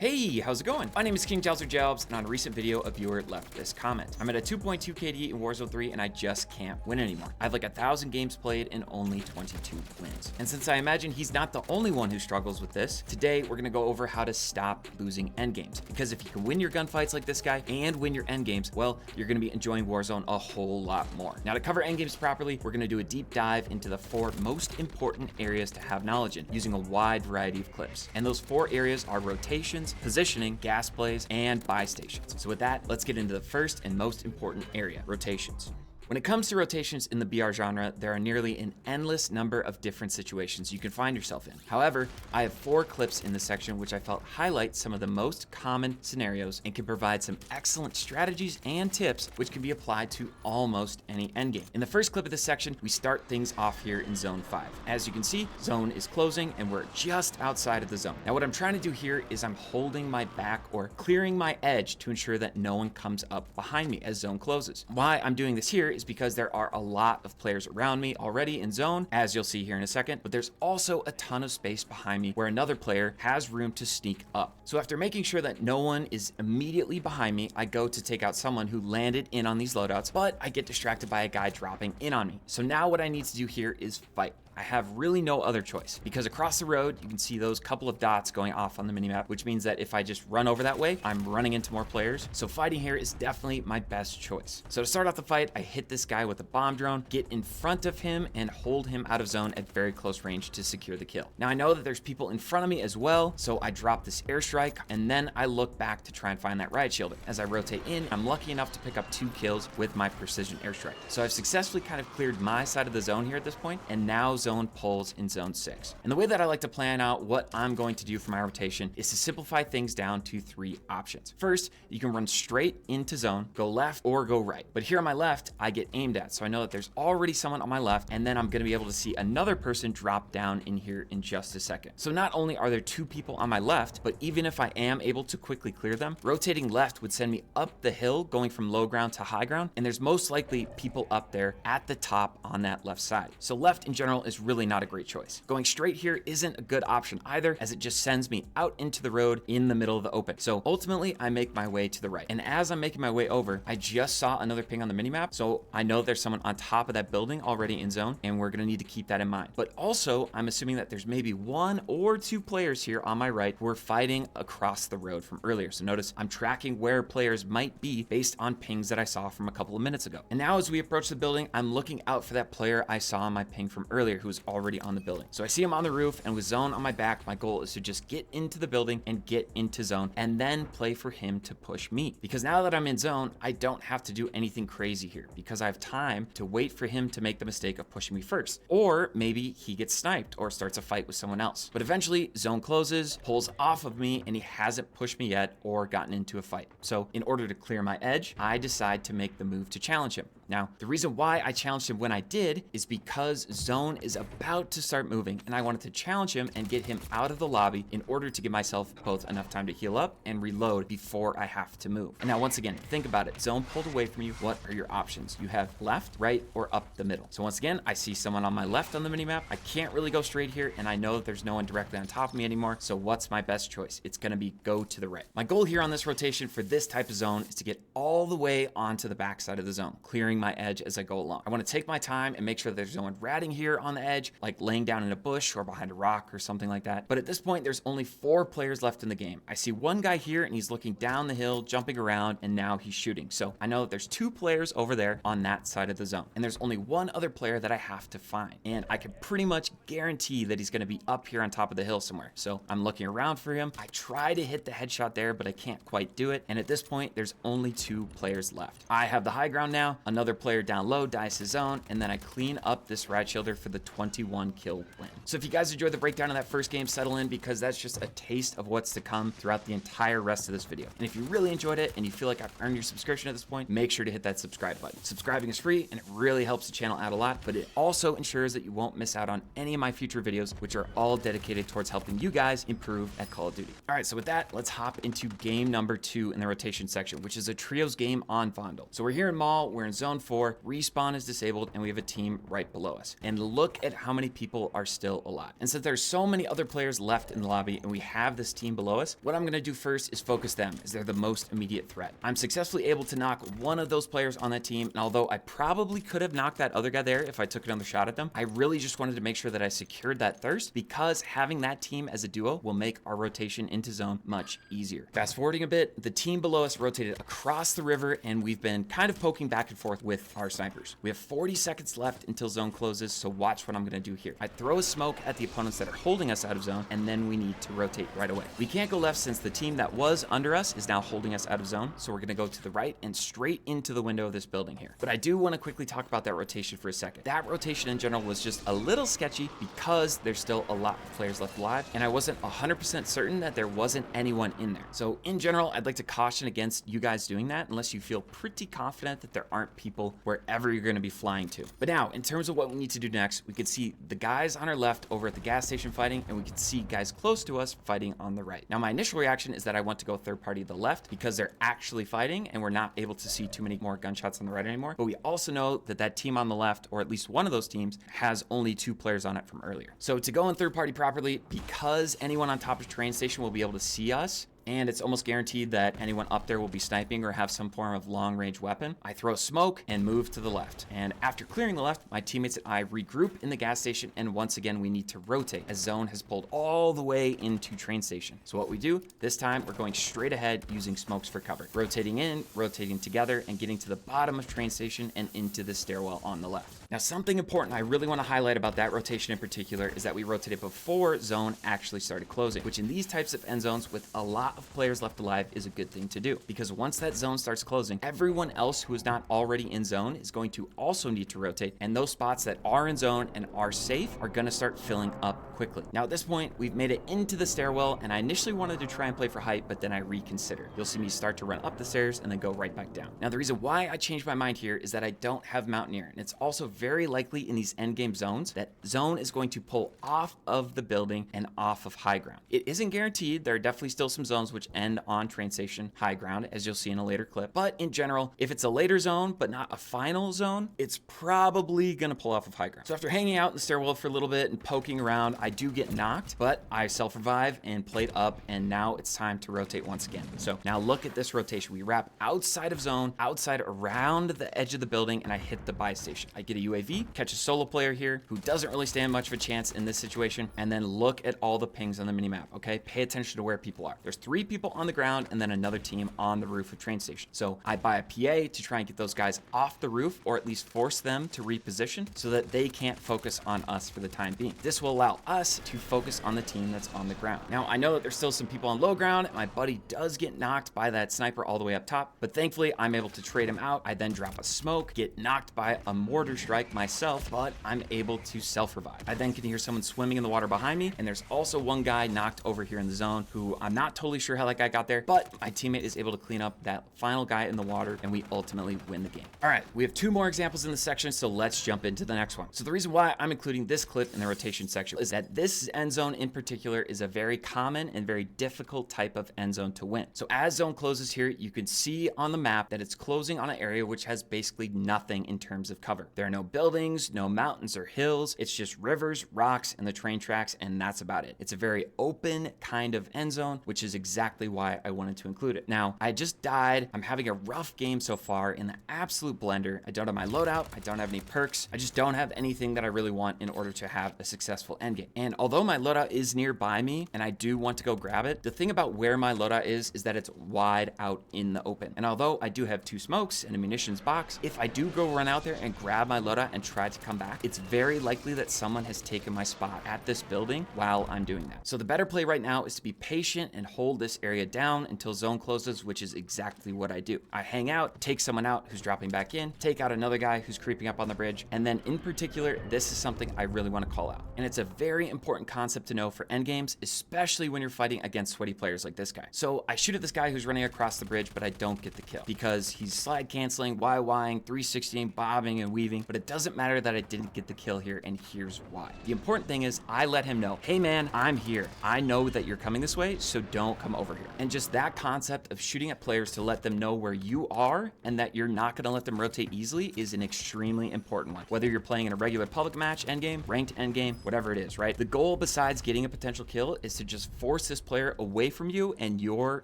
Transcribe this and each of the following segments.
Hey, how's it going? My name is King Jobs, and on a recent video, a viewer left this comment. I'm at a 2.2 KD in Warzone 3, and I just can't win anymore. I have like 1,000 games played and only 22 wins. And since I imagine he's not the only one who struggles with this, today we're gonna go over how to stop losing endgames. Because if you can win your gunfights like this guy and win your endgames, well, you're gonna be enjoying Warzone a whole lot more. Now, to cover endgames properly, we're gonna do a deep dive into the 4 most important areas to have knowledge in, using a wide variety of clips. And those 4 areas are rotations, positioning, gas plays, and buy stations. So with that, let's get into the first and most important area, rotations. When it comes to rotations in the BR genre, there are nearly an endless number of different situations you can find yourself in. However, I have 4 clips in this section which I felt highlight some of the most common scenarios and can provide some excellent strategies and tips which can be applied to almost any endgame. In the first clip of this section, we start things off here in Zone 5. As you can see, zone is closing and we're just outside of the zone. Now what I'm trying to do here is I'm holding my back or clearing my edge to ensure that no one comes up behind me as zone closes. Why I'm doing this here is because there are a lot of players around me already in zone, as you'll see here in a second, but there's also a ton of space behind me where another player has room to sneak up. So after making sure that no one is immediately behind me, I go to take out someone who landed in on these loadouts, but I get distracted by a guy dropping in on me. So now what I need to do here is fight. I have really no other choice because across the road, you can see those couple of dots going off on the minimap, which means that if I just run over that way, I'm running into more players. So fighting here is definitely my best choice. So to start off the fight, I hit this guy with a bomb drone, get in front of him and hold him out of zone at very close range to secure the kill. Now I know that there's people in front of me as well, so I drop this airstrike and then I look back to try and find that riot shielder. As I rotate in, I'm lucky enough to pick up 2 kills with my precision airstrike. So I've successfully kind of cleared my side of the zone here at this point, and now zone pulls in zone 6. And the way that I like to plan out what I'm going to do for my rotation is to simplify things down to 3 options. First, you can run straight into zone, go left or go right. But here on my left, I get aimed at. So I know that there's already someone on my left, and then I'm gonna be able to see another person drop down in here in just a second. So not only are there 2 people on my left, but even if I am able to quickly clear them, rotating left would send me up the hill going from low ground to high ground. And there's most likely people up there at the top on that left side. So left in general is really not a great choice. Going straight here isn't a good option either, as it just sends me out into the road in the middle of the open. So ultimately I make my way to the right. And as I'm making my way over, I just saw another ping on the minimap. So I know there's someone on top of that building already in zone, and we're gonna need to keep that in mind. But also I'm assuming that there's maybe 1 or 2 players here on my right who are fighting across the road from earlier. So notice I'm tracking where players might be based on pings that I saw from a couple of minutes ago. And now as we approach the building, I'm looking out for that player I saw on my ping from earlier who was already on the building. So I see him on the roof, and with zone on my back, my goal is to just get into the building and get into zone and then play for him to push me. Because now that I'm in zone, I don't have to do anything crazy here because I have time to wait for him to make the mistake of pushing me first. Or maybe he gets sniped or starts a fight with someone else. But eventually zone closes, pulls off of me, and he hasn't pushed me yet or gotten into a fight. So in order to clear my edge, I decide to make the move to challenge him. Now, the reason why I challenged him when I did is because zone is about to start moving, and I wanted to challenge him and get him out of the lobby in order to give myself both enough time to heal up and reload before I have to move. And now once again, think about it. Zone pulled away from you. What are your options? You have left, right, or up the middle. So once again, I see someone on my left on the minimap. I can't really go straight here, and I know that there's no one directly on top of me anymore. So what's my best choice? It's gonna be go to the right. My goal here on this rotation for this type of zone is to get all the way onto the backside of the zone, clearing my edge as I go along. I want to take my time and make sure that there's no one ratting here on the edge, like laying down in a bush or behind a rock or something like that. But at this point, there's only 4 players left in the game. I see one guy here and he's looking down the hill, jumping around, and now he's shooting. So I know that there's 2 players over there on that side of the zone. And there's only 1 other player that I have to find. And I can pretty much guarantee that he's going to be up here on top of the hill somewhere. So I'm looking around for him. I try to hit the headshot there, but I can't quite do it. And at this point, there's only 2 players left. I have the high ground now. Another player down low dies his zone, and then I clean up this riot shielder for the 21 kill win. So if you guys enjoyed the breakdown of that first game, settle in because that's just a taste of what's to come throughout the entire rest of this video. And if you really enjoyed it and you feel like I've earned your subscription at this point, make sure to hit that subscribe button. Subscribing is free and it really helps the channel out a lot, but it also ensures that you won't miss out on any of my future videos, which are all dedicated towards helping you guys improve at Call of Duty. All right, so with that, let's hop into game number 2 in the rotation section, which is a trios game on Fondle. So we're here in Mall, we're in zone 4, respawn is disabled, and we have a team right below us. And look look at how many people are still alive. And since there's so many other players left in the lobby and we have this team below us, what I'm gonna do first is focus them, as they're the most immediate threat. I'm successfully able to knock one of those players on that team, and although I probably could have knocked that other guy there if I took another shot at them, I really just wanted to make sure that I secured that thirst, because having that team as a duo will make our rotation into zone much easier. Fast forwarding a bit, the team below us rotated across the river, and we've been kind of poking back and forth with our snipers. We have 40 seconds left until zone closes, so watch what I'm gonna do here. I throw a smoke at the opponents that are holding us out of zone, and then we need to rotate right away. We can't go left since the team that was under us is now holding us out of zone, so we're gonna go to the right and straight into the window of this building here. But I do want to quickly talk about that rotation for a second. That rotation in general was just a little sketchy because there's still a lot of players left alive, and I wasn't 100% certain that there wasn't anyone in there. So in general, I'd like to caution against you guys doing that unless you feel pretty confident that there aren't people wherever you're going to be flying to. But now, in terms of what we need to do next, we can see the guys on our left over at the gas station fighting, and we can see guys close to us fighting on the right. Now, my initial reaction is that I want to go third party to the left because they're actually fighting and we're not able to see too many more gunshots on the right anymore. But we also know that that team on the left, or at least one of those teams, has only 2 players on it from earlier. So to go in third party properly, because anyone on top of the train station will be able to see us, and it's almost guaranteed that anyone up there will be sniping or have some form of long-range weapon, I throw smoke and move to the left. And after clearing the left, my teammates and I regroup in the gas station, and once again, we need to rotate, as zone has pulled all the way into train station. So what we do, this time, we're going straight ahead using smokes for cover. Rotating in, rotating together, and getting to the bottom of train station and into the stairwell on the left. Now, something important I really want to highlight about that rotation in particular is that we rotated before zone actually started closing, which in these types of end zones with a lot of players left alive is a good thing to do, because once that zone starts closing, everyone else who is not already in zone is going to also need to rotate, and those spots that are in zone and are safe are going to start filling up quickly. Now at this point, we've made it into the stairwell, and I initially wanted to try and play for height, but then I reconsidered. You'll see me start to run up the stairs and then go right back down. Now the reason why I changed my mind here is that I don't have Mountaineer, and it's also very likely in these endgame zones that zone is going to pull off of the building and off of high ground. It isn't guaranteed. There are definitely still some zones which end on train station high ground, as you'll see in a later clip. But in general, if it's a later zone but not a final zone, it's probably gonna pull off of high ground. So after hanging out in the stairwell for a little bit and poking around, I do get knocked, but I self-revive and played up, and now it's time to rotate once again. So now look at this rotation. We wrap outside of zone, outside around the edge of the building, and I hit the buy station. I get a UAV, catch a solo player here who doesn't really stand much of a chance in this situation, and then look at all the pings on the minimap, okay? Pay attention to where people are. There's 3 people on the ground and then another team on the roof of train station. So I buy a PA to try and get those guys off the roof, or at least force them to reposition so that they can't focus on us for the time being. This will allow us to focus on the team that's on the ground. Now, I know that there's still some people on low ground. My buddy does get knocked by that sniper all the way up top, but thankfully I'm able to trade him out. I then drop a smoke, get knocked by a mortar strike myself, but I'm able to self-revive. I then can hear someone swimming in the water behind me, and there's also one guy knocked over here in the zone who I'm not totally sure how that guy got there, but my teammate is able to clean up that final guy in the water, and we ultimately win the game. All right, we have 2 more examples in this section, so let's jump into the next one. So the reason why I'm including this clip in the rotation section is that this end zone in particular is a very common and very difficult type of end zone to win. So as zone closes here, you can see on the map that it's closing on an area which has basically nothing in terms of cover. There are no buildings, no mountains or hills. It's just rivers, rocks, and the train tracks, and that's about it. It's a very open kind of end zone, which is exactly why I wanted to include it. Now, I just died. I'm having a rough game so far in the absolute blender. I don't have my loadout. I don't have any perks. I just don't have anything that I really want in order to have a successful endgame. And although my loadout is nearby me and I do want to go grab it, the thing about where my loadout is that it's wide out in the open. And although I do have 2 smokes and a munitions box, if I do go run out there and grab my loadout and try to come back, it's very likely that someone has taken my spot at this building while I'm doing that. So the better play right now is to be patient and hold this area down until zone closes, which is exactly what I do. I hang out, take someone out who's dropping back in, take out another guy who's creeping up on the bridge, and then in particular, this is something I really want to call out. And it's a very important concept to know for endgames, especially when you're fighting against sweaty players like this guy. So I shoot at this guy who's running across the bridge, but I don't get the kill because he's slide canceling, YYing, 360ing, bobbing, and weaving, but it doesn't matter that I didn't get the kill here, and here's why. The important thing is I let him know, hey man, I'm here. I know that you're coming this way, so don't come come over here. And just that concept of shooting at players to let them know where you are and that you're not going to let them rotate easily is an extremely important one. Whether you're playing in a regular public match endgame, ranked endgame, whatever it is, right? The goal besides getting a potential kill is to just force this player away from you and your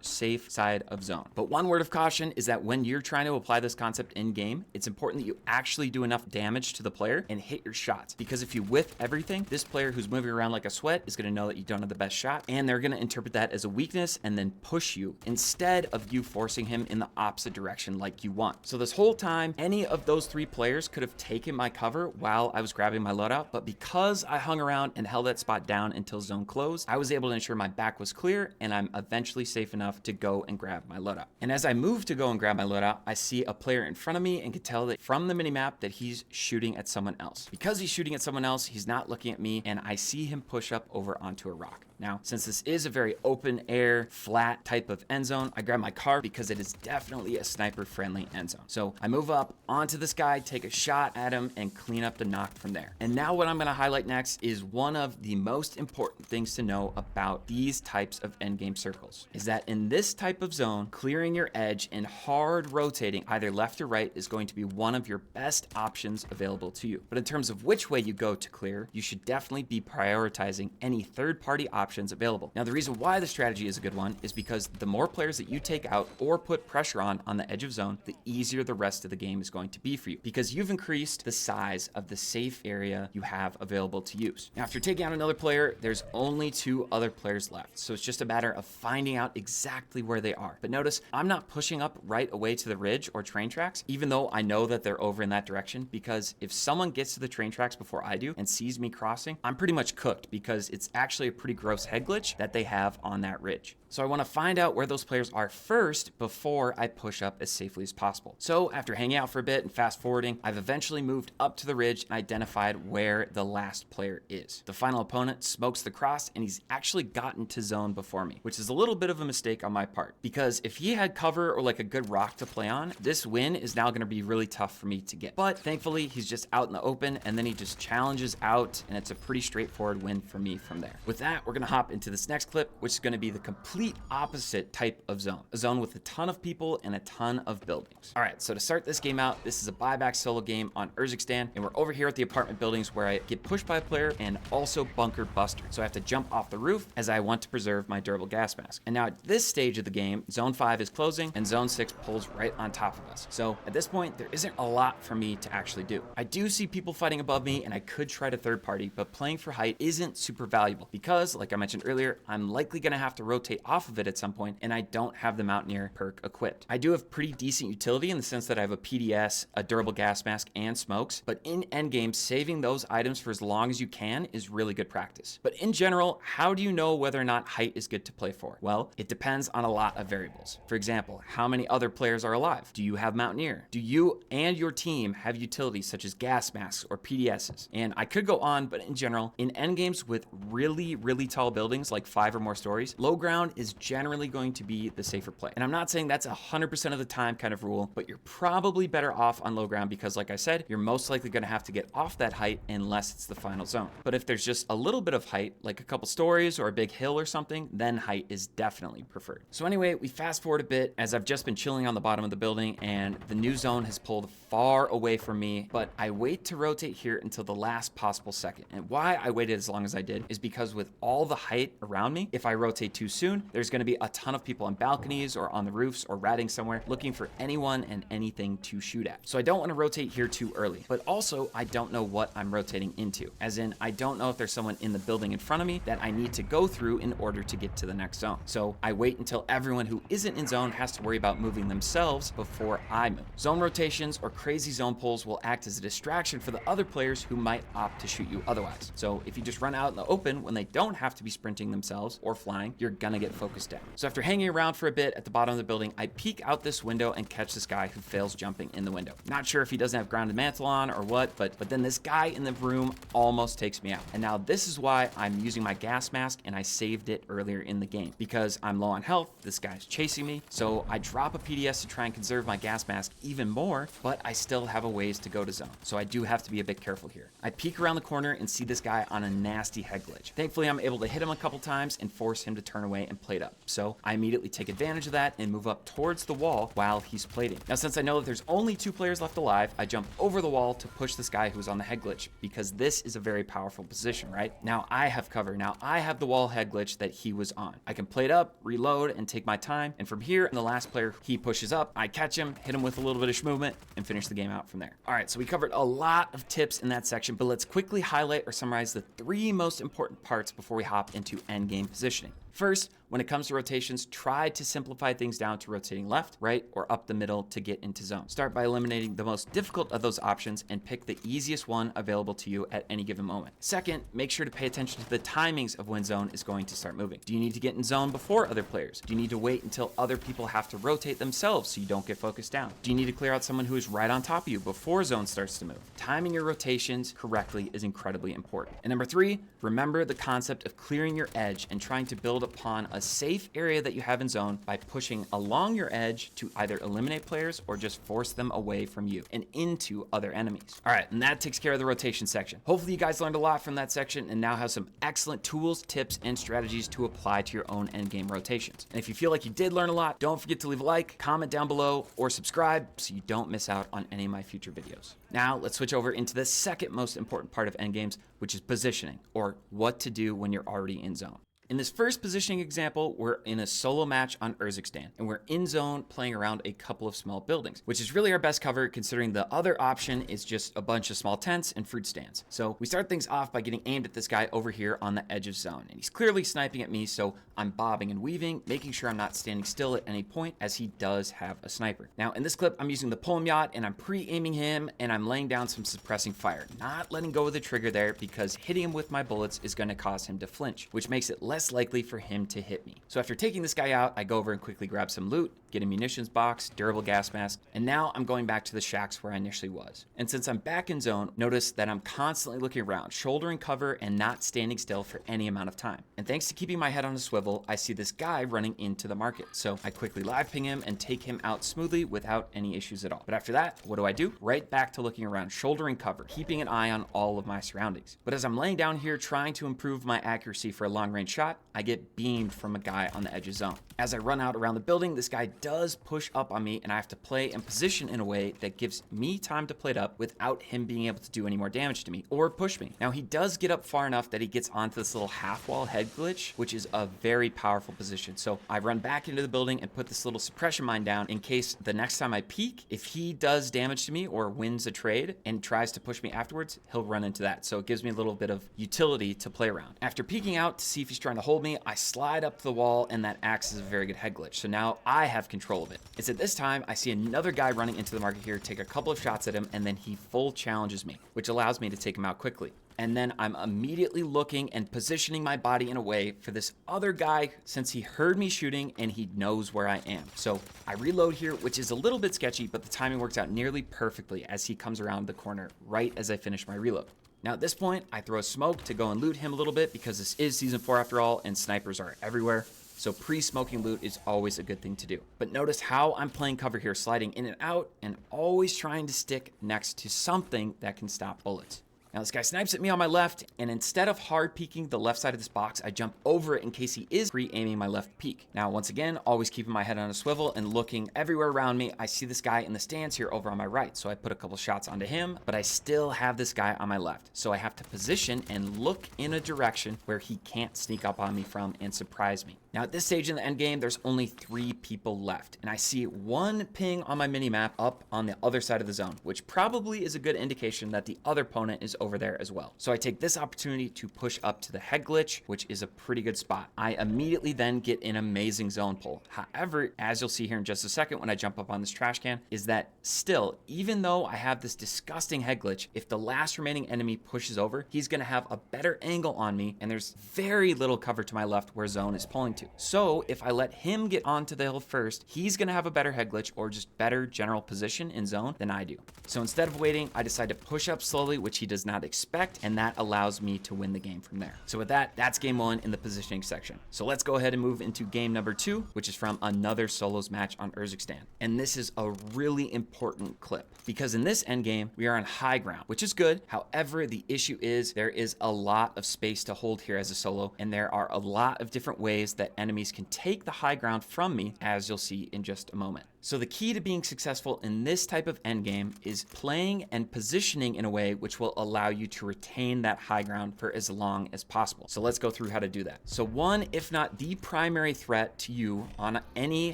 safe side of zone. But one word of caution is that when you're trying to apply this concept in game, it's important that you actually do enough damage to the player and hit your shots. Because if you whiff everything, this player who's moving around like a sweat is going to know that you don't have the best shot, and they're going to interpret that as a weakness and then push you instead of you forcing him in the opposite direction like you want. So this whole time, any of those three players could have taken my cover while I was grabbing my loadout, but because I hung around and held that spot down until zone closed, I was able to ensure my back was clear and I'm eventually safe enough to go and grab my loadout. And as I move to go and grab my loadout, I see a player in front of me and can tell that from the minimap that he's shooting at someone else. Because he's shooting at someone else, he's not looking at me, and I see him push up over onto a rock. Now, since this is a very open air, flat type of end zone, I grab my car because it is definitely a sniper friendly end zone. So I move up onto this guy, take a shot at him, and clean up the knock from there. And now what I'm going to highlight next is one of the most important things to know about these types of endgame circles, is that in this type of zone, clearing your edge and hard rotating either left or right is going to be one of your best options available to you. But in terms of which way you go to clear, you should definitely be prioritizing any third-party options available. Now, the reason why the strategy is a good one is because the more players that you take out or put pressure on the edge of zone, the easier the rest of the game is going to be for you, because you've increased the size of the safe area you have available to use. Now, after taking out another player, there's only 2 other players left. So it's just a matter of finding out exactly where they are. But notice, I'm not pushing up right away to the ridge or train tracks, even though I know that they're over in that direction, because if someone gets to the train tracks before I do and sees me crossing, I'm pretty much cooked, because it's actually a pretty gross head glitch that they have on that ridge. So I want to find out where those players are first before I push up as safely as possible. So after hanging out for a bit and fast forwarding, I've eventually moved up to the ridge and identified where the last player is. The final opponent smokes the cross, and he's actually gotten to zone before me, which is a little bit of a mistake on my part, because if he had cover or like a good rock to play on, this win is now going to be really tough for me to get. But thankfully, he's just out in the open, and then he just challenges out, and it's a pretty straightforward win for me from there. With that, we're going to hop into this next clip, which is going to be the complete opposite type of zone. A zone with a ton of people and a ton of buildings. All right, so to start this game out, this is a buyback solo game on Urzikstan, and we're over here at the apartment buildings where I get pushed by a player and also bunker bustered. So I have to jump off the roof as I want to preserve my durable gas mask. And now at this stage of the game, zone 5 is closing and zone 6 pulls right on top of us. So at this point, there isn't a lot for me to actually do. I do see people fighting above me, and I could try to third party, but playing for height isn't super valuable because, like I mentioned earlier, I'm likely going to have to rotate off of it at some point, and I don't have the Mountaineer perk equipped. I do have pretty decent utility in the sense that I have a PDS, a durable gas mask, and smokes, but in endgame, saving those items for as long as you can is really good practice. But in general, how do you know whether or not height is good to play for? Well, it depends on a lot of variables. For example, how many other players are alive? Do you have Mountaineer? Do you and your team have utilities such as gas masks or PDSs? And I could go on, but in general, in endgames with really, really tall buildings, like 5 or more stories, low ground is generally going to be the safer play. And I'm not saying that's 100% of the time kind of rule, but you're probably better off on low ground because, like I said, you're most likely going to have to get off that height unless it's the final zone. But if there's just a little bit of height, like a couple stories or a big hill or something, then height is definitely preferred. So anyway, we fast forward a bit as I've just been chilling on the bottom of the building and the new zone has pulled far away from me, but I wait to rotate here until the last possible second. And why I waited as long as I did is because with all the height around me, if I rotate too soon, there's going to be a ton of people on balconies or on the roofs or ratting somewhere looking for anyone and anything to shoot at. So I don't want to rotate here too early, but also I don't know what I'm rotating into, as in I don't know if there's someone in the building in front of me that I need to go through in order to get to the next zone. So I wait until everyone who isn't in zone has to worry about moving themselves before I move. Zone rotations or crazy zone pulls will act as a distraction for the other players who might opt to shoot you otherwise. So if you just run out in the open when they don't have to be sprinting themselves or flying, you're gonna get focused down. So after hanging around for a bit at the bottom of the building, I peek out this window and catch this guy who fails jumping in the window. Not sure if he doesn't have grounded mantle on or what, but then this guy in the room almost takes me out. And now this is why I'm using my gas mask, and I saved it earlier in the game because I'm low on health. This guy's chasing me, so I drop a PDS to try and conserve my gas mask even more, but I still have a ways to go to zone, so I do have to be a bit careful here. I peek around the corner and see this guy on a nasty head glitch. Thankfully, I'm able to hit hit him a couple times and force him to turn away and plate up. So I immediately take advantage of that and move up towards the wall while he's plating. Now, since I know that there's only 2 players left alive, I jump over the wall to push this guy who's on the head glitch, because this is a very powerful position, right? Now I have cover. Now I have the wall head glitch that he was on. I can plate up, reload, and take my time. And from here, the last player, he pushes up, I catch him, hit him with a little bit of movement, and finish the game out from there. All right, so we covered a lot of tips in that section, but let's quickly highlight or summarize the 3 most important parts before we hop into endgame positioning. First, when it comes to rotations, try to simplify things down to rotating left, right, or up the middle to get into zone. Start by eliminating the most difficult of those options and pick the easiest one available to you at any given moment. Second, make sure to pay attention to the timings of when zone is going to start moving. Do you need to get in zone before other players? Do you need to wait until other people have to rotate themselves so you don't get focused down? Do you need to clear out someone who is right on top of you before zone starts to move? Timing your rotations correctly is incredibly important. And number 3, remember the concept of clearing your edge and trying to build upon a safe area that you have in zone by pushing along your edge to either eliminate players or just force them away from you and into other enemies. All right, and that takes care of the rotation section. Hopefully you guys learned a lot from that section and now have some excellent tools, tips, and strategies to apply to your own endgame rotations. And if you feel like you did learn a lot, don't forget to leave a like, comment down below, or subscribe so you don't miss out on any of my future videos. Now let's switch over into the second most important part of endgames, which is positioning, or what to do when you're already in zone. In this first positioning example, we're in a solo match on Urzikstan, and we're in zone playing around a couple of small buildings, which is really our best cover considering the other option is just a bunch of small tents and fruit stands. So we start things off by getting aimed at this guy over here on the edge of zone, and he's clearly sniping at me, so I'm bobbing and weaving, making sure I'm not standing still at any point as he does have a sniper. Now in this clip, I'm using the Pulm Yacht and I'm pre-aiming him and I'm laying down some suppressing fire, not letting go of the trigger there because hitting him with my bullets is going to cause him to flinch, which makes it less likely for him to hit me. So after taking this guy out, I go over and quickly grab some loot, get a munitions box, durable gas mask, and now I'm going back to the shacks where I initially was. And since I'm back in zone, notice that I'm constantly looking around, shouldering cover and not standing still for any amount of time. And thanks to keeping my head on a swivel, I see this guy running into the market. So I quickly live ping him and take him out smoothly without any issues at all. But after that, what do? Right back to looking around, shouldering cover, keeping an eye on all of my surroundings. But as I'm laying down here trying to improve my accuracy for a long range shot, I get beamed from a guy on the edge of zone. As I run out around the building, this guy does push up on me and I have to play and position in a way that gives me time to plate up without him being able to do any more damage to me or push me. Now he does get up far enough that he gets onto this little half wall head glitch, which is a very powerful position. So I run back into the building and put this little suppression mine down in case the next time I peek, if he does damage to me or wins a trade and tries to push me afterwards, he'll run into that. So it gives me a little bit of utility to play around. After peeking out to see if he's trying to hold me, I slide up to the wall and that acts as a very good head glitch. So now I have control of it. It's at this time I see another guy running into the market here, take a couple of shots at him, and then he full challenges me, which allows me to take him out quickly. And then I'm immediately looking and positioning my body in a way for this other guy since he heard me shooting and he knows where I am. So I reload here, which is a little bit sketchy, but the timing works out nearly perfectly as he comes around the corner right as I finish my reload. Now at this point, I throw a smoke to go and loot him a little bit because this is season 4 after all and snipers are everywhere. So pre-smoking loot is always a good thing to do. But notice how I'm playing cover here, sliding in and out and always trying to stick next to something that can stop bullets. Now this guy snipes at me on my left, and instead of hard peeking the left side of this box, I jump over it in case he is pre-aiming my left peek. Now once again, always keeping my head on a swivel and looking everywhere around me, I see this guy in the stands here over on my right. So I put a couple shots onto him, but I still have this guy on my left. So I have to position and look in a direction where he can't sneak up on me from and surprise me. Now at this stage in the end game, there's only 3 people left, and I see one ping on my minimap up on the other side of the zone, which probably is a good indication that the other opponent is over there as well. So I take this opportunity to push up to the head glitch, which is a pretty good spot. I immediately then get an amazing zone pull. However, as you'll see here in just a second when I jump up on this trash can, is that still, even though I have this disgusting head glitch, if the last remaining enemy pushes over, he's gonna have a better angle on me, and there's very little cover to my left where zone is pulling to. So if I let him get onto the hill first, he's gonna have a better head glitch or just better general position in zone than I do. So instead of waiting, I decide to push up slowly, which he does not not expect, and that allows me to win the game from there. So with that, that's game 1 in the positioning section. So let's go ahead and move into game number 2, which is from another solos match on Urzikstan. And this is a really important clip because in this endgame, we are on high ground, which is good. However, the issue is there is a lot of space to hold here as a solo, and there are a lot of different ways that enemies can take the high ground from me, as you'll see in just a moment. So the key to being successful in this type of endgame is playing and positioning in a way which will allow you to retain that high ground for as long as possible. So let's go through how to do that. So one, if not the primary threat to you on any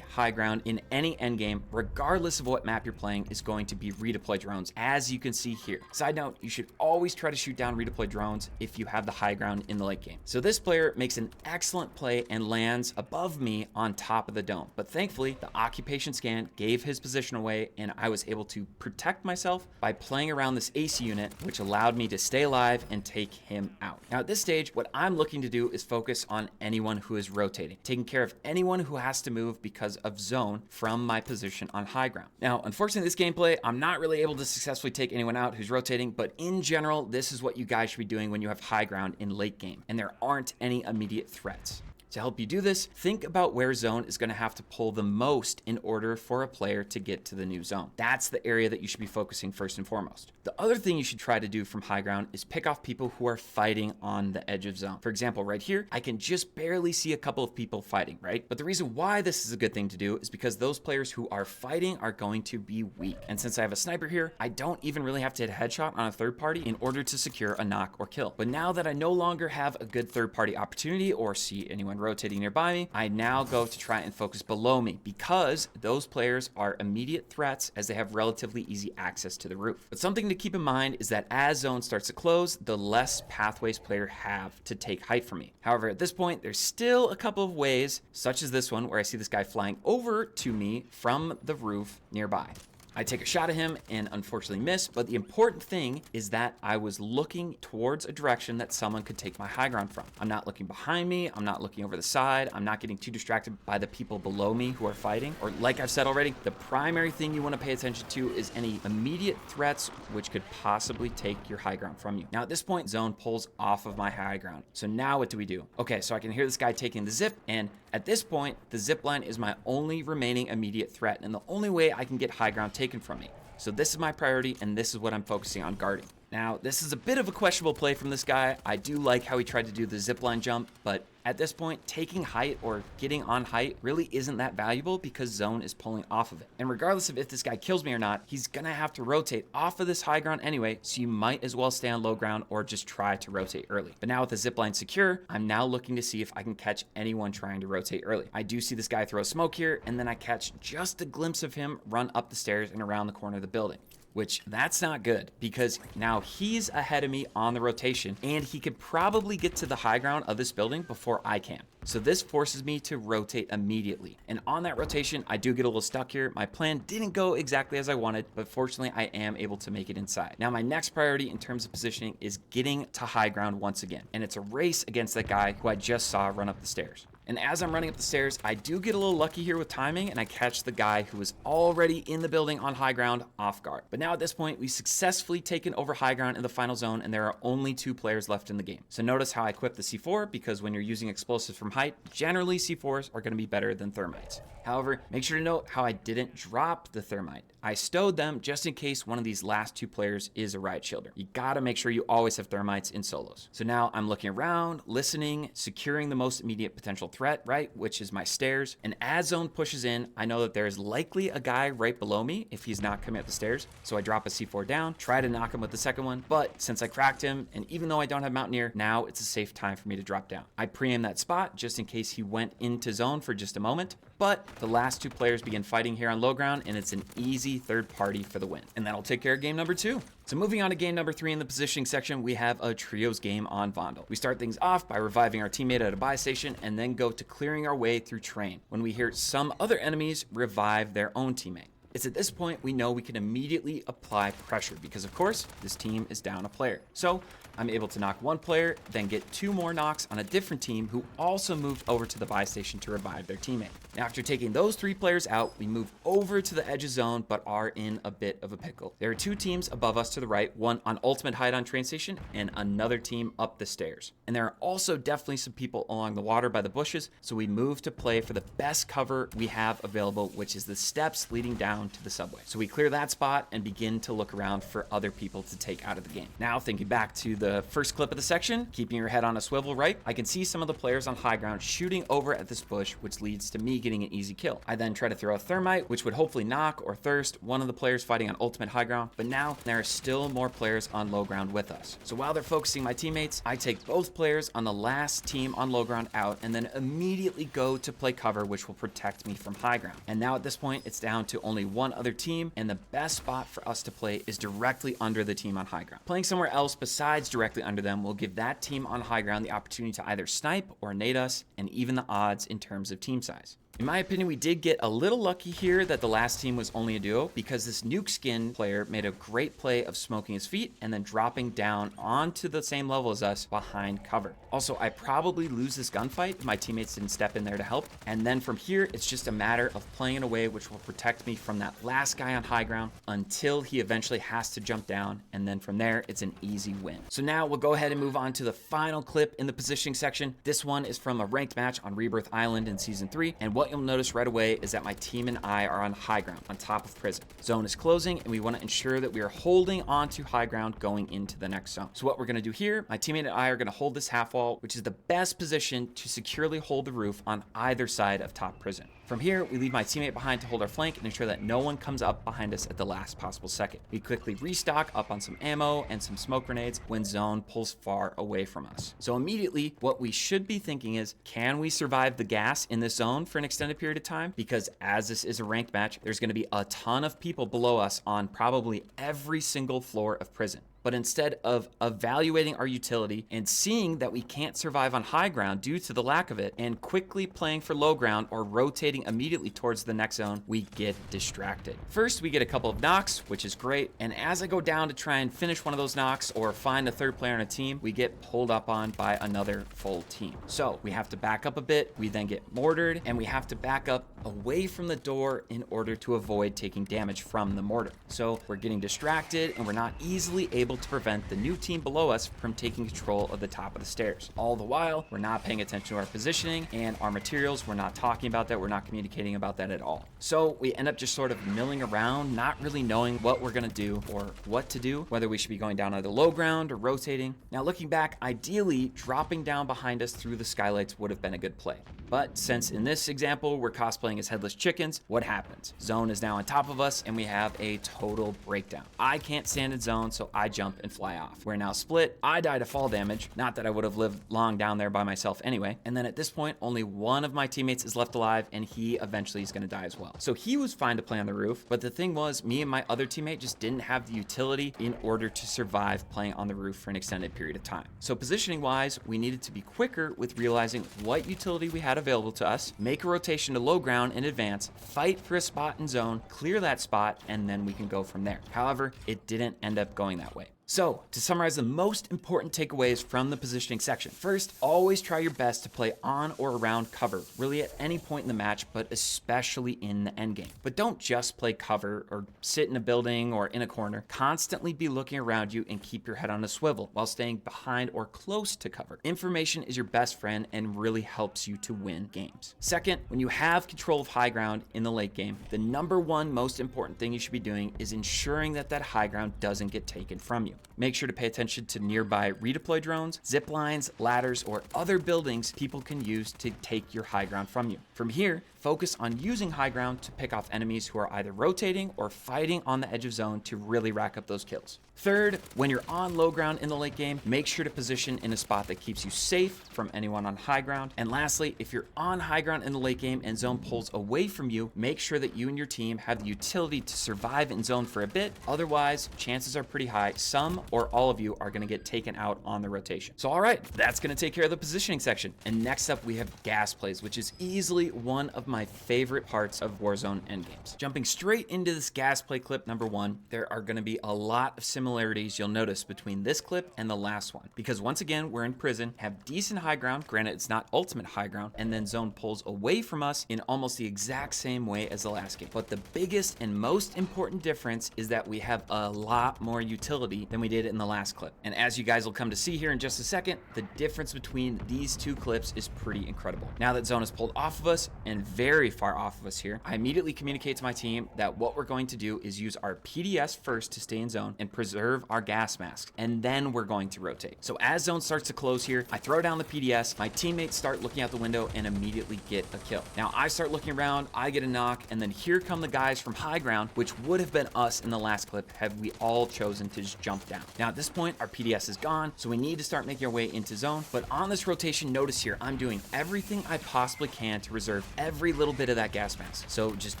high ground in any endgame, regardless of what map you're playing, is going to be redeploy drones, as you can see here. Side note, you should always try to shoot down redeploy drones if you have the high ground in the late game. So this player makes an excellent play and lands above me on top of the dome. But thankfully, the occupation scan gave his position away, and I was able to protect myself by playing around this AC unit, which allowed me to stay alive and take him out. Now at this stage, what I'm looking to do is focus on anyone who is rotating, taking care of anyone who has to move because of zone from my position on high ground. Now, unfortunately, this gameplay, I'm not really able to successfully take anyone out who's rotating, but in general, this is what you guys should be doing when you have high ground in late game, and there aren't any immediate threats. To help you do this, think about where zone is going to have to pull the most in order for a player to get to the new zone. That's the area that you should be focusing first and foremost. The other thing you should try to do from high ground is pick off people who are fighting on the edge of zone. For example, right here, I can just barely see a couple of people fighting, right? But the reason why this is a good thing to do is because those players who are fighting are going to be weak. And since I have a sniper here, I don't even really have to hit a headshot on a third party in order to secure a knock or kill. But now that I no longer have a good third party opportunity or see anyone rotating nearby me, I now go to try and focus below me because those players are immediate threats as they have relatively easy access to the roof. But something to keep in mind is that as zone starts to close, the less pathways players have to take height from me. However, at this point, there's still a couple of ways, such as this one where I see this guy flying over to me from the roof nearby. I take a shot at him and unfortunately miss, but the important thing is that I was looking towards a direction that someone could take my high ground from. I'm not looking behind me, I'm not looking over the side, I'm not getting too distracted by the people below me who are fighting. Or like I've said already, the primary thing you want to pay attention to is any immediate threats which could possibly take your high ground from you. Now at this point, zone pulls off of my high ground. So now what do we do? Okay, so I can hear this guy taking the zip, and at this point, the zip line is my only remaining immediate threat and the only way I can get high ground taken from me. So this is my priority, and this is what I'm focusing on guarding. Now, this is a bit of a questionable play from this guy. I do like how he tried to do the zipline jump, but at this point, taking height or getting on height really isn't that valuable because zone is pulling off of it. And regardless of if this guy kills me or not, he's gonna have to rotate off of this high ground anyway, so you might as well stay on low ground or just try to rotate early. But now with the zipline secure, I'm now looking to see if I can catch anyone trying to rotate early. I do see this guy throw smoke here, and then I catch just a glimpse of him run up the stairs and around the corner of the building. Which that's not good because now he's ahead of me on the rotation and he could probably get to the high ground of this building before I can. So this forces me to rotate immediately. And on that rotation, I do get a little stuck here. My plan didn't go exactly as I wanted, but fortunately I am able to make it inside. Now my next priority in terms of positioning is getting to high ground once again. And it's a race against that guy who I just saw run up the stairs. And as I'm running up the stairs, I do get a little lucky here with timing, and I catch the guy who was already in the building on high ground off guard. But now at this point, we've successfully taken over high ground in the final zone, and there are only 2 players left in the game. So notice how I equip the C4, because when you're using explosives from height, generally C4s are going to be better than thermites. However, make sure to note how I didn't drop the thermite. I stowed them just in case one of these last 2 players is a riot shielder. You gotta make sure you always have thermites in solos. So now I'm looking around, listening, securing the most immediate potential threat, right, which is my stairs. And as zone pushes in, I know that there's likely a guy right below me if he's not coming up the stairs. So I drop a C4 down, try to knock him with the second one, but since I cracked him, and even though I don't have Mountaineer, now it's a safe time for me to drop down. I pre-aim that spot just in case he went into zone for just a moment, but the last 2 players begin fighting here on low ground, and it's an easy third party for the win. And that'll take care of game number 2. So moving on to game number 3 in the positioning section, we have a trios game on Vondel. We start things off by reviving our teammate at a buy station and then go to clearing our way through terrain when we hear some other enemies revive their own teammate. It's at this point we know we can immediately apply pressure because, of course, this team is down a player. So I'm able to knock one player, then get 2 more knocks on a different team who also moved over to the buy station to revive their teammate. Now, after taking those 3 players out, we move over to the edge of zone, but are in a bit of a pickle. There are 2 teams above us to the right, one on ultimate height on train station and another team up the stairs. And there are also definitely some people along the water by the bushes, so we move to play for the best cover we have available, which is the steps leading down to the subway. So we clear that spot and begin to look around for other people to take out of the game. Now, thinking back to the first clip of the section, keeping your head on a swivel right, I can see some of the players on high ground shooting over at this bush, which leads to me getting an easy kill. I then try to throw a thermite, which would hopefully knock or thirst one of the players fighting on ultimate high ground, but now there are still more players on low ground with us. So while they're focusing my teammates, I take both players on the last team on low ground out and then immediately go to play cover, which will protect me from high ground. And now at this point, it's down to only one other team, and the best spot for us to play is directly under the team on high ground. Playing somewhere else besides directly under them will give that team on high ground the opportunity to either snipe or nade us, and even the odds in terms of team size. In my opinion, we did get a little lucky here that the last team was only a duo, because this nuke skin player made a great play of smoking his feet and then dropping down onto the same level as us behind cover. Also, I probably lose this gunfight if my teammates didn't step in there to help. And then from here, it's just a matter of playing in a way which will protect me from that last guy on high ground until he eventually has to jump down. And then from there, it's an easy win. So now we'll go ahead and move on to the final clip in the positioning section. This one is from a ranked match on Rebirth Island in Season 3. And what you'll notice right away is that my team and I are on high ground, on top of prison. Zone is closing, and we want to ensure that we are holding onto high ground going into the next zone. So what we're going to do here, my teammate and I are going to hold this half wall, which is the best position to securely hold the roof on either side of top prison. From here, we leave my teammate behind to hold our flank and ensure that no one comes up behind us at the last possible second. We quickly restock up on some ammo and some smoke grenades when zone pulls far away from us. So immediately, what we should be thinking is, can we survive the gas in this zone for an extended period of time? Because as this is a ranked match, there's going to be a ton of people below us on probably every single floor of prison. But instead of evaluating our utility and seeing that we can't survive on high ground due to the lack of it, and quickly playing for low ground or rotating immediately towards the next zone, we get distracted. First, we get a couple of knocks, which is great. And as I go down to try and finish one of those knocks or find a third player on a team, we get pulled up on by another full team. So we have to back up a bit. We then get mortared, and we have to back up away from the door in order to avoid taking damage from the mortar. So we're getting distracted, and we're not easily able to prevent the new team below us from taking control of the top of the stairs. All the while, we're not paying attention to our positioning and our materials. We're not talking about that. We're not communicating about that at all. So we end up just sort of milling around, not really knowing what we're going to do or what to do, whether we should be going down either low ground or rotating. Now, looking back, ideally, dropping down behind us through the skylights would have been a good play. But since in this example, we're cosplaying as headless chickens, what happens? Zone is now on top of us, and we have a total breakdown. I can't stand in zone, so I jump and fly off. We're now split. I die to fall damage. Not that I would have lived long down there by myself anyway. And then at this point, only one of my teammates is left alive, and he eventually is going to die as well. So he was fine to play on the roof, but the thing was, me and my other teammate just didn't have the utility in order to survive playing on the roof for an extended period of time. So positioning wise, we needed to be quicker with realizing what utility we had available to us, make a rotation to low ground in advance, fight for a spot in zone, clear that spot, and then we can go from there. However, it didn't end up going that way. So, to summarize the most important takeaways from the positioning section. First, always try your best to play on or around cover, really at any point in the match, but especially in the endgame. But don't just play cover or sit in a building or in a corner. Constantly be looking around you and keep your head on a swivel while staying behind or close to cover. Information is your best friend and really helps you to win games. Second, when you have control of high ground in the late game, the number one most important thing you should be doing is ensuring that that high ground doesn't get taken from you. Make sure to pay attention to nearby redeploy drones, zip lines, ladders, or other buildings people can use to take your high ground from you. From here, focus on using high ground to pick off enemies who are either rotating or fighting on the edge of zone to really rack up those kills. Third, when you're on low ground in the late game, make sure to position in a spot that keeps you safe from anyone on high ground. And lastly, if you're on high ground in the late game and zone pulls away from you, make sure that you and your team have the utility to survive in zone for a bit. Otherwise, chances are pretty high some or all of you are going to get taken out on the rotation. So all right, that's going to take care of the positioning section. And next up, we have gas plays, which is easily one of my favorite parts of Warzone Endgames. Jumping straight into this gas play clip number 1, there are going to be a lot of similarities you'll notice between this clip and the last one, because once again, we're in prison, have decent high ground, granted it's not ultimate high ground, and then zone pulls away from us in almost the exact same way as the last game. But the biggest and most important difference is that we have a lot more utility than we did in the last clip. And as you guys will come to see here in just a second, the difference between these two clips is pretty incredible. Now that zone is pulled off of us and very far off of us here, I immediately communicate to my team that what we're going to do is use our PDS first to stay in zone and preserve our gas masks, and then we're going to rotate. So as zone starts to close here, I throw down the PDS, my teammates start looking out the window and immediately get a kill. Now I start looking around, I get a knock, and then here come the guys from high ground, which would have been us in the last clip had we all chosen to just jump down. Now at this point, our PDS is gone, so we need to start making our way into zone. But on this rotation, notice here, I'm doing everything I possibly can to reserve every little bit of that gas mask. So just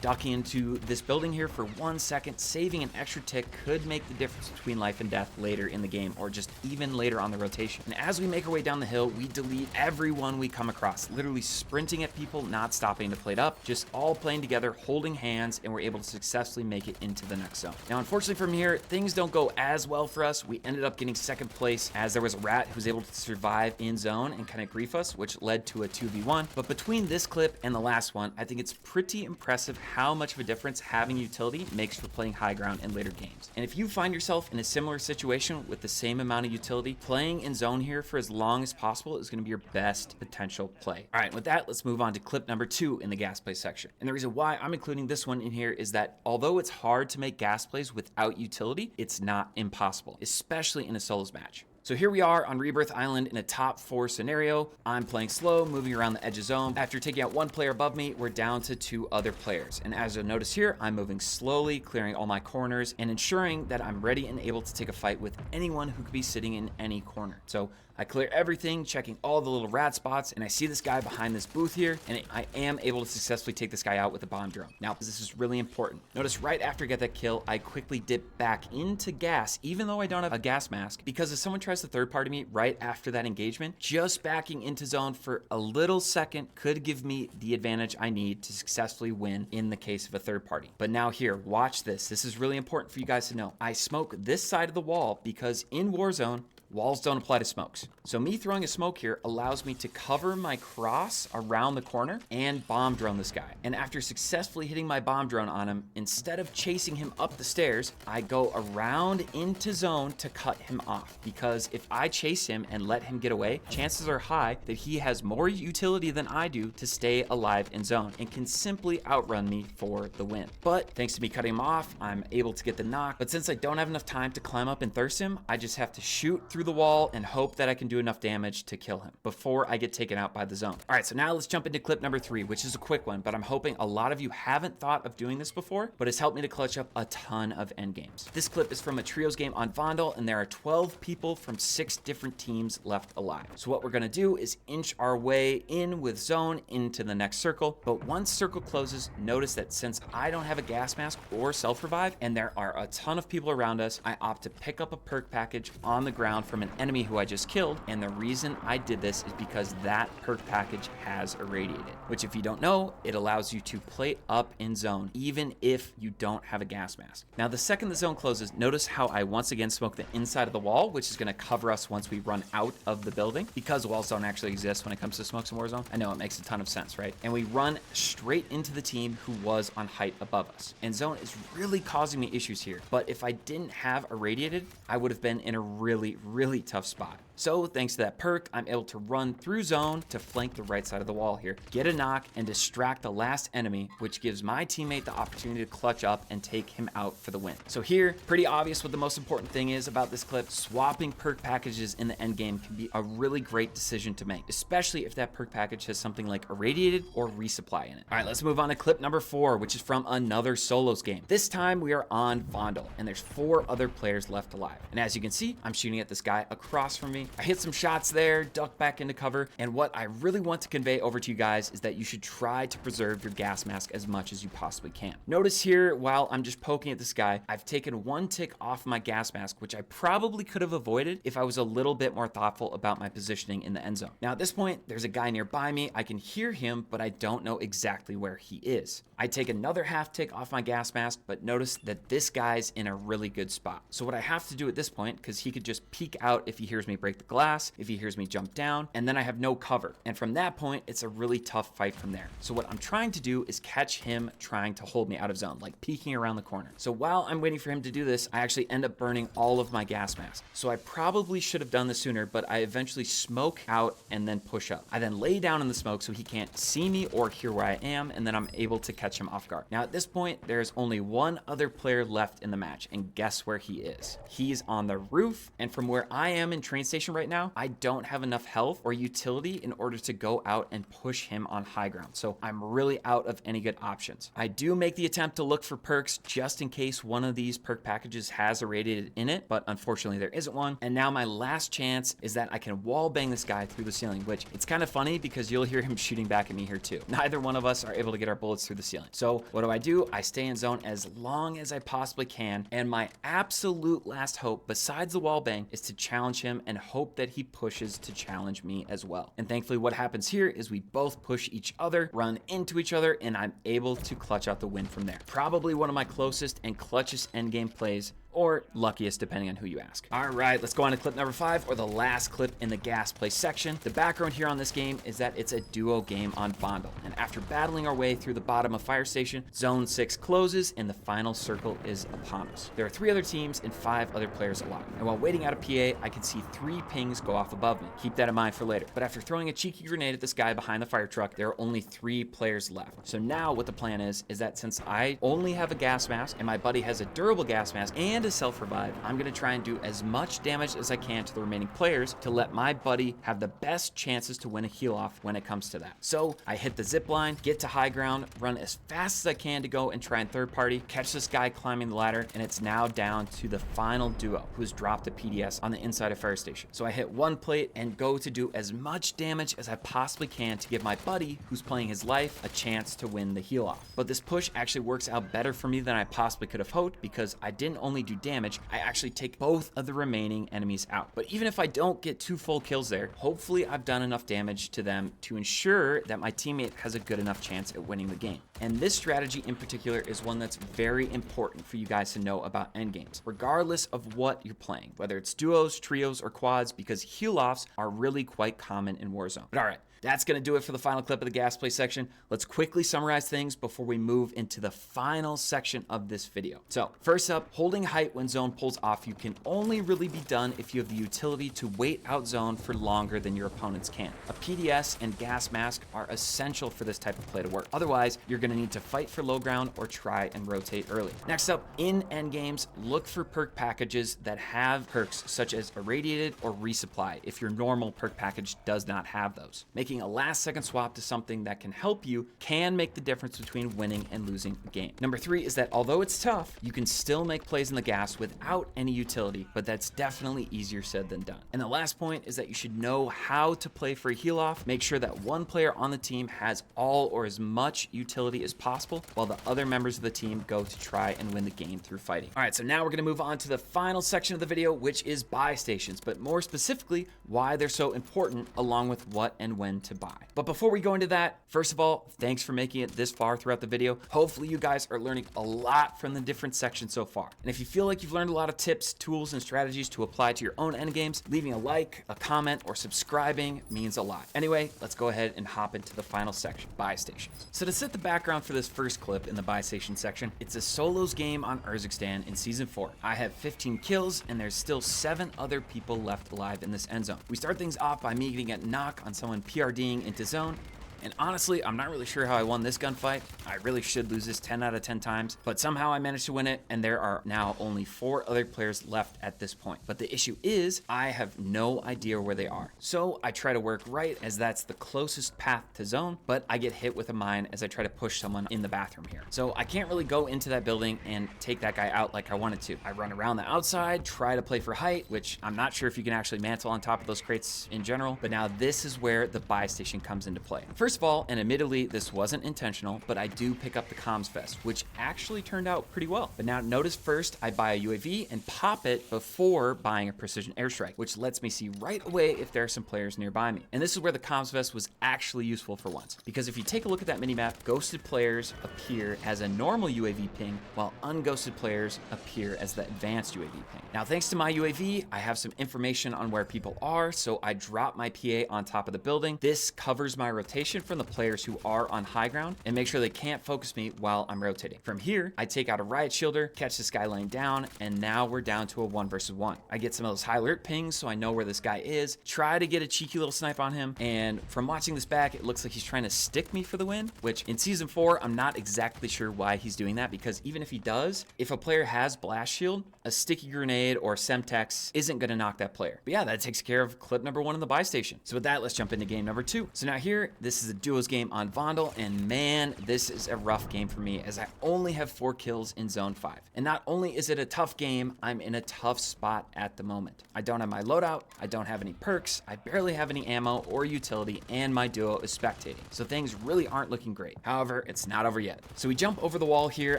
ducking into this building here for 1 second, saving an extra tick could make the difference between life and death later in the game, or just even later on the rotation. And as we make our way down the hill, we delete everyone we come across, literally sprinting at people, not stopping to plate up, just all playing together, holding hands, and we're able to successfully make it into the next zone. Now, unfortunately from here, things don't go as well for us. We ended up getting second place as there was a rat who was able to survive in zone and kind of grief us, which led to a 2v1. But between this clip and the last one, I think it's pretty impressive how much of a difference having utility makes for playing high ground in later games. And if you find yourself in a similar situation with the same amount of utility, playing in zone here for as long as possible is going to be your best potential play. All right, with that, let's move on to clip number 2 in the gas play section. And the reason why I'm including this one in here is that although it's hard to make gas plays without utility, it's not impossible, especially in a solos match. So here we are on Rebirth Island in a top 4 scenario. I'm playing slow, moving around the edge of zone. After taking out one player above me, we're down to 2 other players. And as you'll notice here, I'm moving slowly, clearing all my corners and ensuring that I'm ready and able to take a fight with anyone who could be sitting in any corner. So I clear everything, checking all the little rat spots, and I see this guy behind this booth here, and I am able to successfully take this guy out with a bomb drone. Now, this is really important. Notice right after I get that kill, I quickly dip back into gas, even though I don't have a gas mask, because if someone tries to third party me right after that engagement, just backing into zone for a little second could give me the advantage I need to successfully win in the case of a third party. But now here, watch this. This is really important for you guys to know. I smoke this side of the wall because in Warzone, walls don't apply to smokes. So me throwing a smoke here allows me to cover my cross around the corner and bomb drone this guy. And after successfully hitting my bomb drone on him, instead of chasing him up the stairs, I go around into zone to cut him off. Because if I chase him and let him get away, chances are high that he has more utility than I do to stay alive in zone and can simply outrun me for the win. But thanks to me cutting him off, I'm able to get the knock. But since I don't have enough time to climb up and thirst him, I just have to shoot through the wall and hope that I can do enough damage to kill him before I get taken out by the zone. All right, so now let's jump into clip number 3, which is a quick one, but I'm hoping a lot of you haven't thought of doing this before, but it's helped me to clutch up a ton of end games. This clip is from a trios game on Vondel, and there are 12 people from 6 different teams left alive. So what we're gonna do is inch our way in with zone into the next circle, but once circle closes, notice that since I don't have a gas mask or self-revive, and there are a ton of people around us, I opt to pick up a perk package on the ground from an enemy who I just killed, and the reason I did this is because that perk package has irradiated, which if you don't know, it allows you to play up in zone even if you don't have a gas mask. Now the second the zone closes, notice how I once again smoke the inside of the wall, which is going to cover us once we run out of the building, because walls don't actually exist when it comes to smokes in Warzone. I know it makes a ton of sense, right? And we run straight into the team who was on height above us, and zone is really causing me issues here. But if I didn't have irradiated, I would have been in a really tough spot. So thanks to that perk, I'm able to run through zone to flank the right side of the wall here, get a knock, and distract the last enemy, which gives my teammate the opportunity to clutch up and take him out for the win. So here, pretty obvious what the most important thing is about this clip. Swapping perk packages in the end game can be a really great decision to make, especially if that perk package has something like irradiated or resupply in it. All right, let's move on to clip number 4, which is from another solos game. This time we are on Vondel, and there's 4 other players left alive. And as you can see, I'm shooting at this guy across from me, I hit some shots there, duck back into cover, and what I really want to convey over to you guys is that you should try to preserve your gas mask as much as you possibly can. Notice here, while I'm just poking at this guy, I've taken one tick off my gas mask, which I probably could have avoided if I was a little bit more thoughtful about my positioning in the end zone. Now at this point, there's a guy nearby me. I can hear him, but I don't know exactly where he is. I take another half tick off my gas mask, but notice that this guy's in a really good spot. So what I have to do at this point, because he could just peek out if he hears me break the glass, if he hears me jump down, and then I have no cover. And from that point, it's a really tough fight from there. So what I'm trying to do is catch him trying to hold me out of zone, like peeking around the corner. So while I'm waiting for him to do this, I actually end up burning all of my gas mask. So I probably should have done this sooner, but I eventually smoke out and then push up. I then lay down in the smoke so he can't see me or hear where I am, and then I'm able to catch him off guard. Now at this point, there's only one other player left in the match, and guess where he is? He's on the roof, and from where I am in train station right now, I don't have enough health or utility in order to go out and push him on high ground. So I'm really out of any good options. I do make the attempt to look for perks just in case one of these perk packages has a radiated in it, but unfortunately there isn't one. And now my last chance is that I can wall bang this guy through the ceiling, which it's kind of funny because you'll hear him shooting back at me here too. Neither one of us are able to get our bullets through the ceiling. So what do? I stay in zone as long as I possibly can, and my absolute last hope besides the wall bang is to challenge him and hope that he pushes to challenge me as well. And thankfully what happens here is we both push each other, run into each other, and I'm able to clutch out the win from there. Probably one of my closest and clutchest endgame plays, or luckiest depending on who you ask. All right, let's go on to clip number 5, or the last clip in the gas play section. The background here on this game is that it's a duo game on Bondle, and after battling our way through the bottom of Fire Station, Zone 6 closes and the final circle is upon us. There are 3 other teams and 5 other players alive, and while waiting out a PA, I can see 3 pings go off above me. Keep that in mind for later. But after throwing a cheeky grenade at this guy behind the fire truck, there are only 3 players left. So now what the plan is that since I only have a gas mask and my buddy has a durable gas mask and a self-revive, I'm gonna try and do as much damage as I can to the remaining players to let my buddy have the best chances to win a heal off when it comes to that. So I hit the zip line, get to high ground, run as fast as I can to go and try and third party, catch this guy climbing the ladder, and it's now down to the final duo who's dropped a PDS on the inside of Fire Station. So I hit one plate and go to do as much damage as I possibly can to give my buddy, who's playing his life, a chance to win the heal off. But this push actually works out better for me than I possibly could have hoped, because I didn't only do damage, I actually take both of the remaining enemies out. But even if I don't get 2 full kills there, hopefully I've done enough damage to them to ensure that my teammate has a good enough chance at winning the game. And this strategy in particular is one that's very important for you guys to know about endgames, regardless of what you're playing, whether it's duos, trios, or quads, because heal offs are really quite common in Warzone. But all right, that's going to do it for the final clip of the gas play section. Let's quickly summarize things before we move into the final section of this video. So first up, holding height when zone pulls off you can only really be done if you have the utility to wait out zone for longer than your opponents can. A PDS and gas mask are essential for this type of play to work. Otherwise, you're going to need to fight for low ground or try and rotate early. Next up, in endgames, look for perk packages that have perks such as irradiated or resupply if your normal perk package does not have those. Making a last second swap to something that can help you can make the difference between winning and losing a game. Number 3 is that although it's tough, you can still make plays in the gas without any utility, but that's definitely easier said than done. And the last point is that you should know how to play for a heal off. Make sure that one player on the team has all or as much utility as possible, while the other members of the team go to try and win the game through fighting. All right, so now we're gonna move on to the final section of the video, which is buy stations, but more specifically, why they're so important, along with what and when to buy. But before we go into that, first of all, thanks for making it this far throughout the video. Hopefully you guys are learning a lot from the different sections so far. And if you feel like you've learned a lot of tips, tools, and strategies to apply to your own endgames, leaving a like, a comment, or subscribing means a lot. Anyway, let's go ahead and hop into the final section, buy stations. So to set the background for this first clip in the buy station section, it's a solos game on Urzikstan in season 4. I have 15 kills and there's still 7 other people left alive in this end zone. We start things off by me getting a knock on someone PRDing into zone, And honestly, I'm not really sure how I won this gunfight. I really should lose this 10 out of 10 times, but somehow I managed to win it, and there are now only 4 other players left at this point. But the issue is, I have no idea where they are. So I try to work right, as that's the closest path to zone, but I get hit with a mine as I try to push someone in the bathroom here. So I can't really go into that building and take that guy out like I wanted to. I run around the outside, try to play for height, which I'm not sure if you can actually mantle on top of those crates in general, but now this is where the buy station comes into play. First of all, and admittedly this wasn't intentional, but I do pick up the comms vest, which actually turned out pretty well. But now notice first I buy a UAV and pop it before buying a precision airstrike, which lets me see right away if there are some players nearby me. And this is where the comms vest was actually useful for once, because if you take a look at that minimap, ghosted players appear as a normal UAV ping, while unghosted players appear as the advanced UAV ping. Now, thanks to my UAV, I have some information on where people are, so I drop my PA on top of the building. This covers my rotation from the players who are on high ground and make sure they can't focus me while I'm rotating. From here, I take out a riot shielder, catch this guy laying down, and now we're down to a 1 versus 1. I get some of those high alert pings so I know where this guy is, try to get a cheeky little snipe on him, and from watching this back, it looks like he's trying to stick me for the win, which in season 4, I'm not exactly sure why he's doing that, because even if he does, if a player has blast shield, a sticky grenade or Semtex isn't going to knock that player. But yeah, that takes care of clip number 1 in the buy station. So with that, let's jump into game number 2. So now here, this is a duos game on Vondel, and man, this is a rough game for me as I only have 4 kills in zone 5. And not only is it a tough game, I'm in a tough spot at the moment. I don't have my loadout, I don't have any perks, I barely have any ammo or utility, and my duo is spectating. So things really aren't looking great. However, it's not over yet. So we jump over the wall here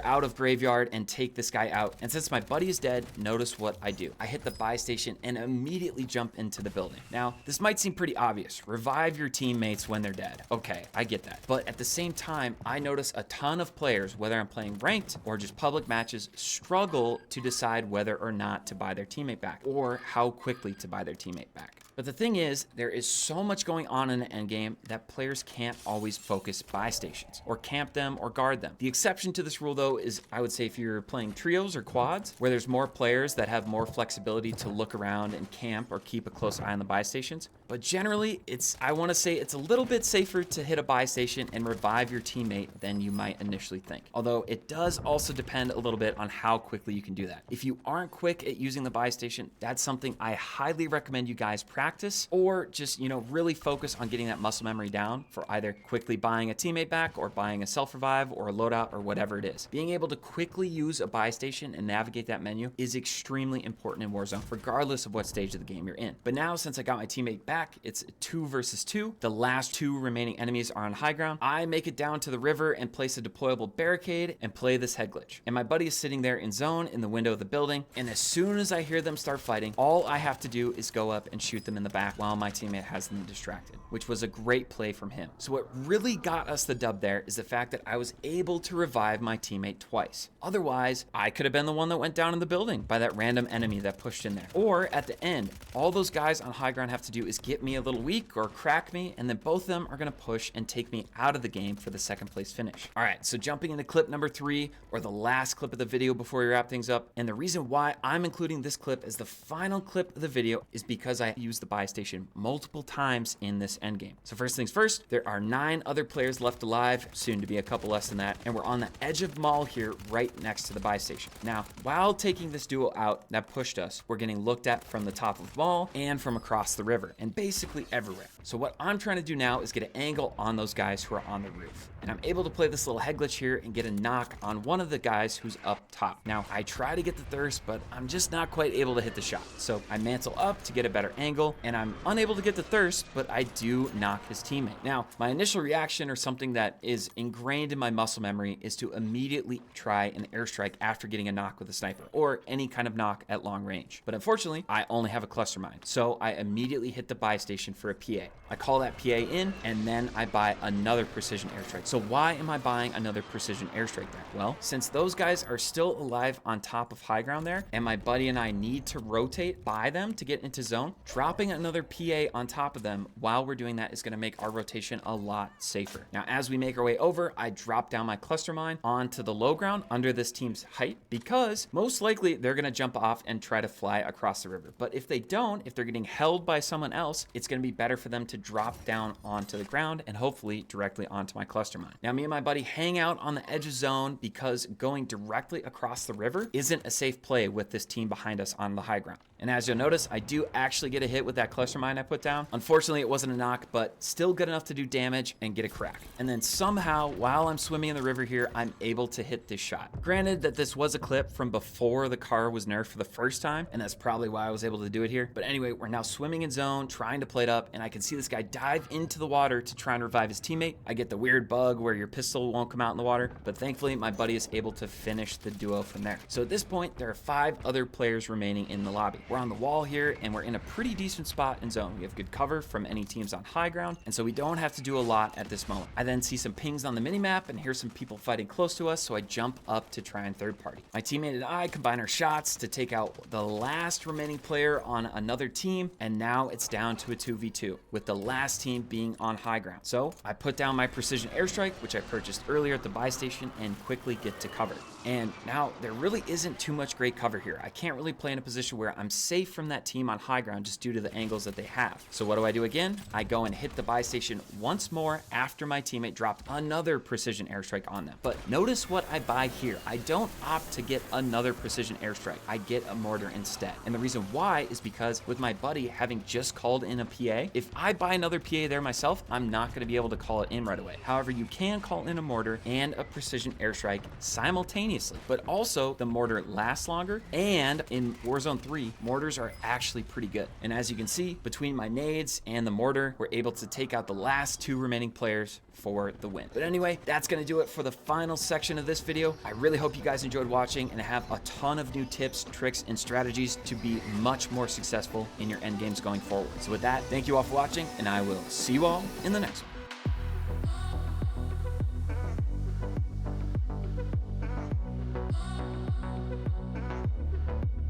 out of graveyard and take this guy out. And since my buddy is dead, notice what I do. I hit the buy station and immediately jump into the building. Now, this might seem pretty obvious. Revive your teammates when they're dead. Okay, I get that. But at the same time, I notice a ton of players, whether I'm playing ranked or just public matches, struggle to decide whether or not to buy their teammate back or how quickly to buy their teammate back. But the thing is, there is so much going on in the endgame that players can't always focus buy stations, or camp them, or guard them. The exception to this rule, though, is I would say if you're playing trios or quads, where there's more players that have more flexibility to look around and camp or keep a close eye on the buy stations. But generally, I want to say it's a little bit safer to hit a buy station and revive your teammate than you might initially think. Although it does also depend a little bit on how quickly you can do that. If you aren't quick at using the buy station, that's something I highly recommend you guys practice, or just, really focus on getting that muscle memory down for either quickly buying a teammate back or buying a self-revive or a loadout or whatever it is. Being able to quickly use a buy station and navigate that menu is extremely important in Warzone, regardless of what stage of the game you're in. But now, since I got my teammate back, it's 2 versus 2. The last 2 remaining enemies are on high ground. I make it down to the river and place a deployable barricade and play this head glitch. And my buddy is sitting there in zone in the window of the building, and as soon as I hear them start fighting, all I have to do is go up and shoot them in the back while my teammate has them distracted, which was a great play from him. So what really got us the dub there is the fact that I was able to revive my teammate twice. Otherwise, I could have been the one that went down in the building by that random enemy that pushed in there. Or at the end, all those guys on high ground have to do is get me a little weak or crack me, and then both of them are gonna push and take me out of the game for the 2nd place finish. All right, so jumping into clip number 3, or the last clip of the video before we wrap things up. And the reason why I'm including this clip as the final clip of the video is because I used the buy station multiple times in this endgame. So first things first, there are 9 other players left alive, soon to be a couple less than that, and we're on the edge of the mall here, right next to the buy station. Now, while taking this duo out that pushed us, we're getting looked at from the top of the mall and from across the river, and basically everywhere. So what I'm trying to do now is get an angle on those guys who are on the roof. And I'm able to play this little head glitch here and get a knock on one of the guys who's up top. Now, I try to get the thirst, but I'm just not quite able to hit the shot. So I mantle up to get a better angle, and I'm unable to get the thirst, but I do knock his teammate. Now, my initial reaction, or something that is ingrained in my muscle memory, is to immediately try an airstrike after getting a knock with a sniper, or any kind of knock at long range. But unfortunately, I only have a cluster mine, so I immediately hit the buy station for a PA. I call that PA in, and then I buy another precision airstrike. So why am I buying another precision airstrike there? Well, since those guys are still alive on top of high ground there, and my buddy and I need to rotate by them to get into zone, dropping another PA on top of them while we're doing that is going to make our rotation a lot safer. Now, as we make our way over, I drop down my cluster mine onto the low ground under this team's height, because most likely they're going to jump off and try to fly across the river. But if they don't, if they're getting held by someone else, it's going to be better for them them to drop down onto the ground and hopefully directly onto my cluster mine. Now, me and my buddy hang out on the edge of zone because going directly across the river isn't a safe play with this team behind us on the high ground. And as you'll notice, I do actually get a hit with that cluster mine I put down. Unfortunately, it wasn't a knock, but still good enough to do damage and get a crack. And then somehow, while I'm swimming in the river here, I'm able to hit this shot. Granted that this was a clip from before the car was nerfed for the first time, and that's probably why I was able to do it here. But anyway, we're now swimming in zone, trying to play it up, and I can see this guy dive into the water to try and revive his teammate. I get the weird bug where your pistol won't come out in the water, but thankfully my buddy is able to finish the duo from there. So at this point, there are 5 other players remaining in the lobby. We're on the wall here, and we're in a pretty decent spot in zone. We have good cover from any teams on high ground, and so we don't have to do a lot at this moment. I then see some pings on the minimap and hear some people fighting close to us, so I jump up to try and third party. My teammate and I combine our shots to take out the last remaining player on another team, and now it's down to a 2v2, with the last team being on high ground. So I put down my precision airstrike, which I purchased earlier at the buy station, and quickly get to cover. And now there really isn't too much great cover here. I can't really play in a position where I'm safe from that team on high ground just due to the angles that they have. So what do I do again? I go and hit the buy station once more after my teammate dropped another precision airstrike on them. But notice what I buy here. I don't opt to get another precision airstrike. I get a mortar instead. And the reason why is because with my buddy having just called in a PA, if I buy another PA there myself, I'm not going to be able to call it in right away. However, you can call in a mortar and a precision airstrike simultaneously. But also the mortar lasts longer, and in Warzone 3, mortars are actually pretty good. And as you can see, between my nades and the mortar, we're able to take out the last 2 remaining players for the win. But anyway, that's gonna do it for the final section of this video. I really hope you guys enjoyed watching, and I have a ton of new tips, tricks, and strategies to be much more successful in your end games going forward. So with that, thank you all for watching, and I will see you all in the next one.